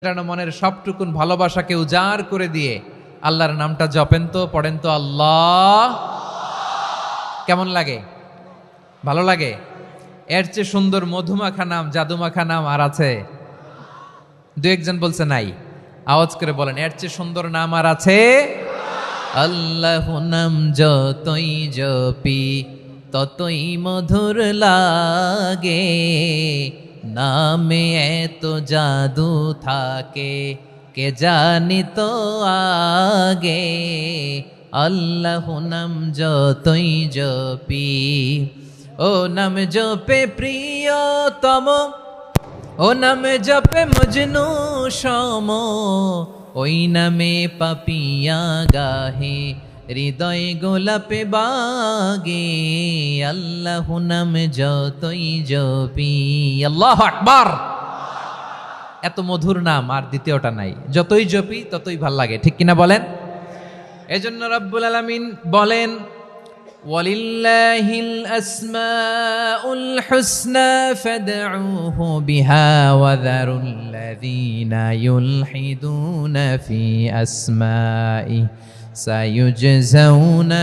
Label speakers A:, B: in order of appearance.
A: মনের সবটুকুন ভালোবাসাকে উজাড় করে দিয়ে আল্লাহর নামটা জপেন তো, পড়েন তো আল্লাহ। কেমন লাগে? ভালো লাগে? এর চেয়ে সুন্দর মধুমাখা নাম, জাদুমাখা নাম আর আছে? দু একজন বলছে নাই। আওয়াজ করে বলেন, এর চেয়ে সুন্দর নাম আর আছে? আল্লাহ নাম যতই জপি ততই মধুর লাগে, নামে এত জাদু থাকে কে জানি তো আগে। আল্লাহ নাম যতই জপি, ও নাম জপে প্রিয়তম, ও নামে জপে মজনু সম, ওই নামে পাপিয়া গাহে হৃদয় গোলাপে বাগে। আল্লাহ নাম যতই জপি, আল্লাহু আকবার। এত মধুর নাম আর দ্বিতীয়টা নাই, যতই জপি ততই ভাল লাগে, ঠিক কিনা বলেন? এজন্য রব্বুল আলামিন বলেন, ওয়ালিল্লাহিল আসমাউল হুসনা ফাদউহু বিহা ওয়া যারুল্লাযীনা ইউলহিদুনা ফি আসমাইহি সায়ুজজাউনা